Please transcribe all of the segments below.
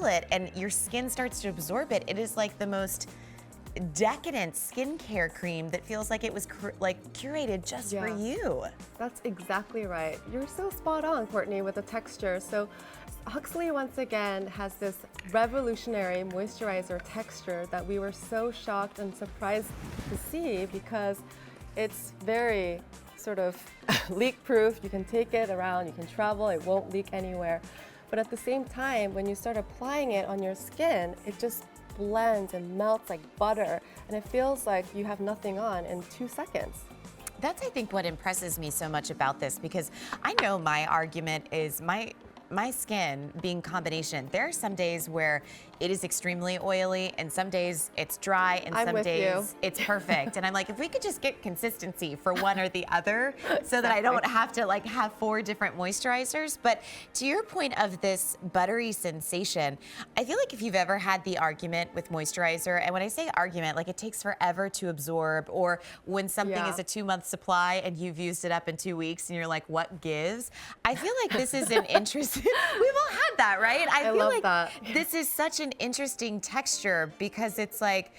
feel it and your skin starts to absorb it. It is like the most decadent skincare cream that feels like it was curated just for you. That's exactly right. You're so spot on, Courtney, with the texture. So Huxley once again has this revolutionary moisturizer texture that we were so shocked and surprised to see because it's very sort of leak-proof. You can take it around, you can travel, it won't leak anywhere. But at the same time, when you start applying it on your skin, it just blends and melts like butter, and it feels like you have nothing on in 2 seconds. That's, I think, what impresses me so much about this, because I know my argument is my skin being combination. There are some days where it is extremely oily and some days it's dry and some days it's perfect. And I'm like, if we could just get consistency for one or the other so that I don't have to like have 4 different moisturizers. But to your point of this buttery sensation, I feel like if you've ever had the argument with moisturizer, and when I say argument, like it takes forever to absorb, or when something is a 2-month supply and you've used it up in 2 weeks and you're like, what gives? I feel like this is an interesting, we've all had that, right? I feel love like that. this is such an interesting texture because it's like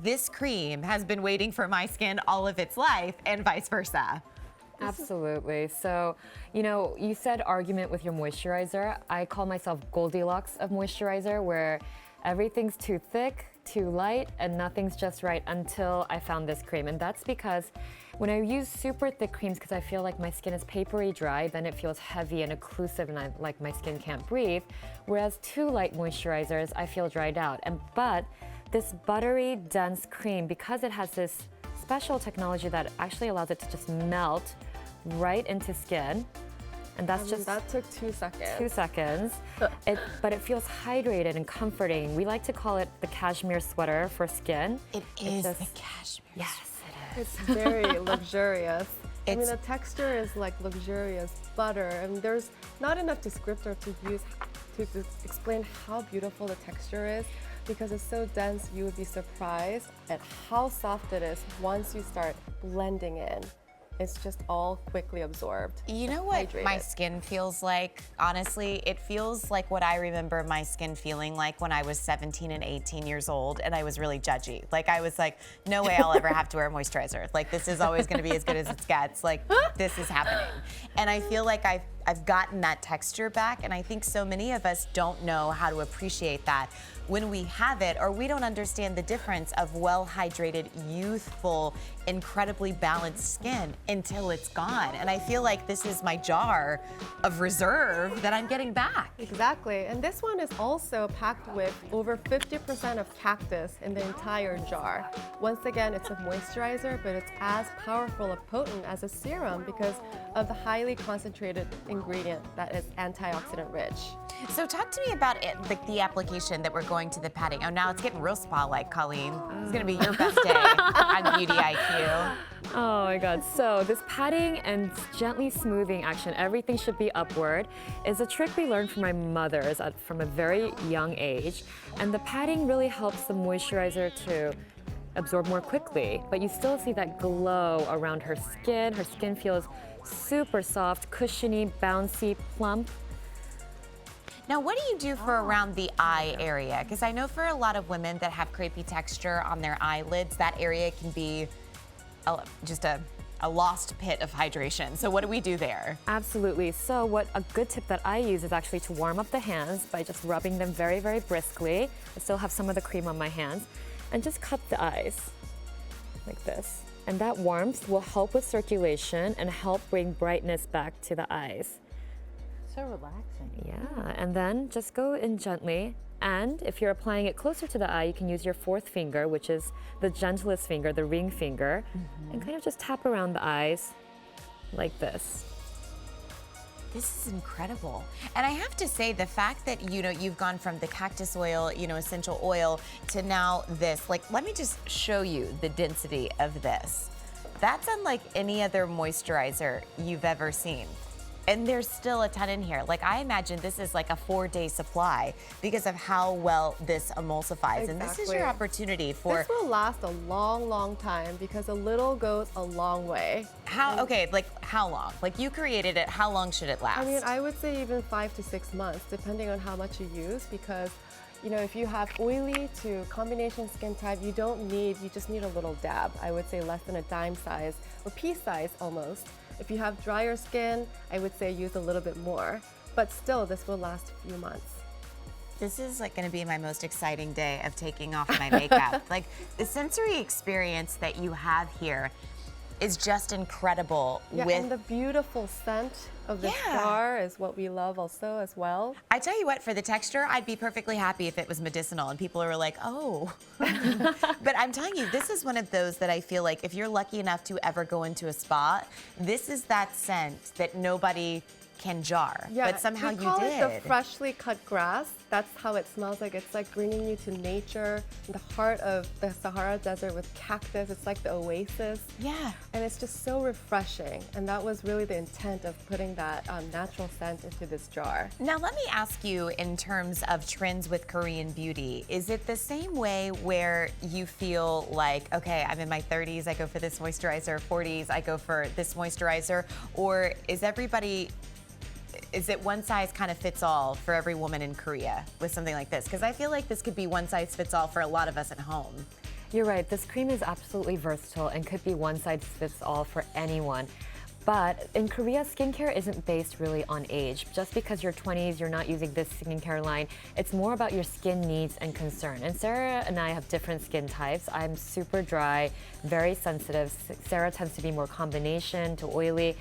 this cream has been waiting for my skin all of its life and vice versa. Absolutely. So, you know, you said argument with your moisturizer. I call myself Goldilocks of moisturizer, where everything's too thick, too light, and nothing's just right until I found this cream. And that's because when I use super thick creams, because I feel like my skin is papery dry, then it feels heavy and occlusive and like my skin can't breathe. Whereas too light moisturizers, I feel dried out. But this buttery, dense cream, because it has this special technology that actually allows it to just melt right into skin. And that's that took 2 seconds. 2 seconds. But it feels hydrated and comforting. We like to call it the cashmere sweater for skin. It is the cashmere. Yes, it is. It's very luxurious. I mean, the texture is like luxurious butter, and there's not enough descriptor to use to explain how beautiful the texture is, because it's so dense. You would be surprised at how soft it is once you start blending in. It's just all quickly absorbed. You know what my skin feels like? Honestly, it feels like what I remember my skin feeling like when I was 17 and 18 years old and I was really judgy. Like I was like, no way I'll ever have to wear moisturizer. Like this is always gonna be as good as it gets. Like this is happening. And I feel like I've gotten that texture back, and I think so many of us don't know how to appreciate that when we have it, or we don't understand the difference of well-hydrated, youthful, incredibly balanced skin until it's gone. And I feel like this is my jar of reserve that I'm getting back. Exactly, and this one is also packed with over 50% of cactus in the entire jar. Once again, it's a moisturizer, but it's as powerful and potent as a serum because of the highly concentrated ingredient that is antioxidant rich. So talk to me about it, the application that we're going to the patting. Oh, now it's getting real spa-like, Colleen. It's gonna be your best day on Beauty IQ. Oh my God. So this patting and gently smoothing action, everything should be upward, is a trick we learned from my mothers from a very young age. And the patting really helps the moisturizer to absorb more quickly, but you still see that glow around her skin. Her skin feels super soft, cushiony, bouncy, plump. Now, what do you do for around the eye area? Because I know for a lot of women that have crepey texture on their eyelids, that area can be just a lost pit of hydration. So what do we do there? Absolutely. So a good tip that I use is actually to warm up the hands by just rubbing them very, very briskly. I still have some of the cream on my hands. And just cup the eyes like this. And that warmth will help with circulation and help bring brightness back to the eyes. So relaxing. Yeah, and then just go in gently. And if you're applying it closer to the eye, you can use your 4th finger, which is the gentlest finger, the ring finger, and kind of just tap around the eyes like this. This is incredible. And I have to say, the fact that, you've gone from the cactus oil, essential oil, to now this, like, let me just show you the density of this. That's unlike any other moisturizer you've ever seen. And there's still a ton in here. Like, I imagine this is like a 4-day supply because of how well this emulsifies. And this is your Exactly. opportunity for This will last a long, long time because a little goes a long way. okay, like how long? Like, you created it, how long should it last? I mean, I would say even 5 to 6 months, depending on how much you use, because if you have oily to combination skin type, you just need a little dab. I would say less than a dime size or pea size almost. If you have drier skin, I would say use a little bit more, but still this will last a few months. This is like going to be my most exciting day of taking off my makeup. Like, the sensory experience that you have here is just incredible. Yeah, and the beautiful scent of this jar is what we love also as well. I tell you what, for the texture, I'd be perfectly happy if it was medicinal and people are like, oh. But I'm telling you, this is one of those that I feel like if you're lucky enough to ever go into a spa, this is that scent that nobody can jar, but somehow we you call did. it the freshly cut grass. That's how it smells like. It's like bringing you to nature, in the heart of the Sahara Desert with cactus. It's like the oasis. Yeah. And it's just so refreshing. And that was really the intent of putting that natural scent into this jar. Now, let me ask you, in terms of trends with Korean beauty, is it the same way where you feel like, okay, I'm in my 30s, I go for this moisturizer, 40s, I go for this moisturizer, or is it one size kind of fits all for every woman in Korea with something like this? Because I feel like this could be one size fits all for a lot of us at home. You're right, this cream is absolutely versatile and could be one size fits all for anyone. But in Korea, skincare isn't based really on age. Just because you're 20s, you're not using this skincare line. It's more about your skin needs and concern. And Sarah and I have different skin types. I'm super dry, very sensitive. Sarah tends to be more combination to oily.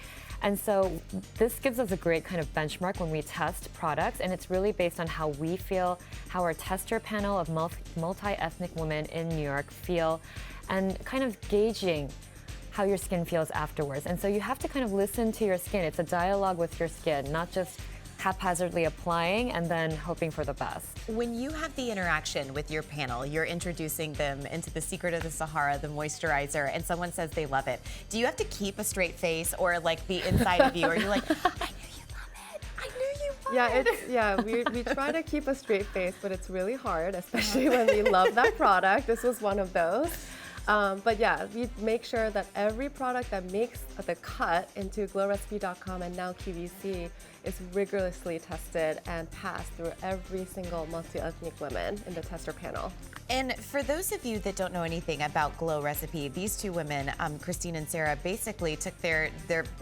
And so this gives us a great kind of benchmark when we test products, and it's really based on how we feel, how our tester panel of multi-ethnic women in New York feel, and kind of gauging how your skin feels afterwards. And so you have to kind of listen to your skin. It's a dialogue with your skin, not just haphazardly applying and then hoping for the best. When you have the interaction with your panel, you're introducing them into the secret of the Sahara, the moisturizer, and someone says they love it. Do you have to keep a straight face, or like the inside of you, or you're like, I knew you love it. I knew you love it. We try to keep a straight face, but it's really hard, especially when we love that product. This was one of those. But yeah, we make sure that every product that makes the cut into glowrecipe.com and now QVC is rigorously tested and passed through every single multi-ethnic women in the tester panel. And for those of you that don't know anything about Glow Recipe, these two women, Christine and Sarah, basically took their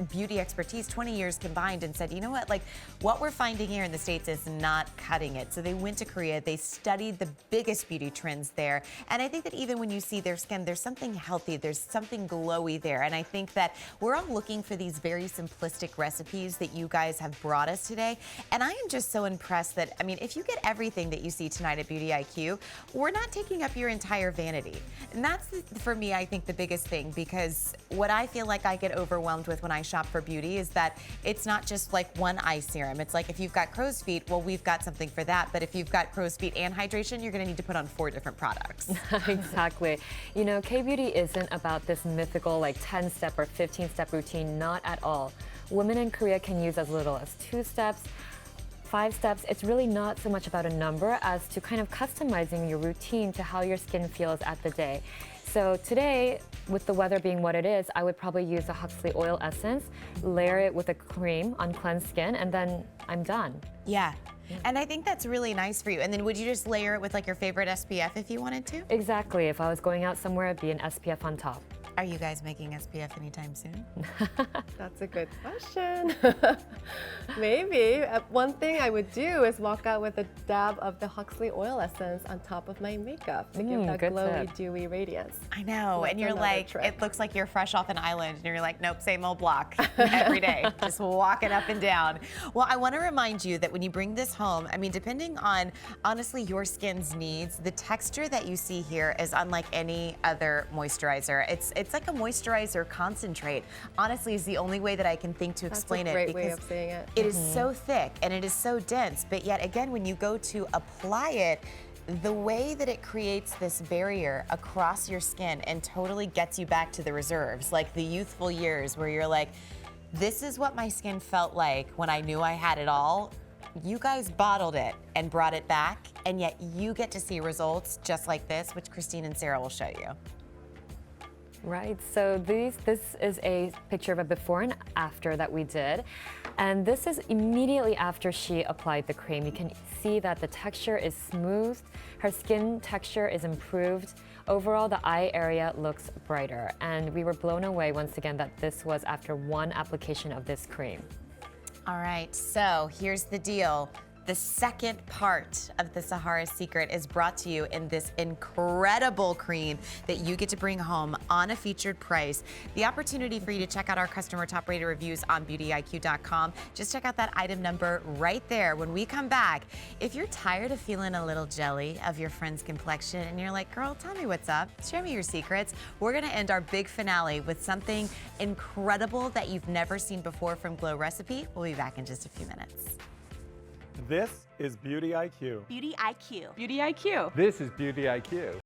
beauty expertise, 20 years combined, and said, you know what, like, what we're finding here in the States is not cutting it. So they went to Korea, they studied the biggest beauty trends there. And I think that even when you see their skin, there's something healthy, there's something glowy there. And I think that we're all looking for these very simplistic recipes that you guys have brought us today. And I am just so impressed that, I mean, if you get everything that you see tonight at Beauty IQ, we're not taking up your entire vanity. And that's, for me, I think the biggest thing, because what I feel like I get overwhelmed with when I shop for beauty is that it's not just like one eye serum. It's like, if you've got crow's feet, well, we've got something for that. But if you've got crow's feet and hydration, you're gonna need to put on 4 different products. Exactly. You know, K-beauty isn't about this mythical like 10-step or 15-step routine, not at all. Women in Korea can use as little as 2 steps, 5 steps. It's really not so much about a number as to kind of customizing your routine to how your skin feels at the day. So today, with the weather being what it is, I would probably use a Huxley oil essence, layer it with a cream on cleansed skin, and then I'm done. Yeah. And I think that's really nice for you. And then would you just layer it with like your favorite SPF if you wanted to? Exactly. If I was going out somewhere, it'd be an SPF on top. Are you guys making SPF anytime soon? That's a good question. Maybe. One thing I would do is walk out with a dab of the Huxley oil essence on top of my makeup to give that good glowy, tip. dewy radiance. I know, That's and you're another like, trick. it looks like you're fresh off an island, and you're like, nope, same old block every day, just walking up and down. Well, I want to remind you that when you bring this home, I mean, depending on, honestly, your skin's needs, the texture that you see here is unlike any other moisturizer. It's like a moisturizer concentrate. Honestly, is the only way that I can think to explain That's a it. great way because of saying it. it is so thick and it is so dense, but yet again, when you go to apply it, the way that it creates this barrier across your skin and totally gets you back to the reserves, like the youthful years where you're like, This is what my skin felt like when I knew I had it all. You guys bottled it and brought it back, and yet you get to see results just like this, which Christine and Sarah will show you. Right, so this is a picture of a before and after that we did. And this is immediately after she applied the cream. You can see that the texture is smooth, her skin texture is improved. Overall, the eye area looks brighter. And we were blown away once again that this was after one application of this cream. All right, so here's the deal. The second part of the Sahara secret is brought to you in this incredible cream that you get to bring home on a featured price. The opportunity for you to check out our customer top rated reviews on beautyiq.com. Just check out that item number right there. When we come back, if you're tired of feeling a little jelly of your friend's complexion and you're like, girl, tell me what's up, share me your secrets, we're gonna end our big finale with something incredible that you've never seen before from Glow Recipe. We'll be back in just a few minutes. This is Beauty IQ. Beauty IQ. Beauty IQ. This is Beauty IQ.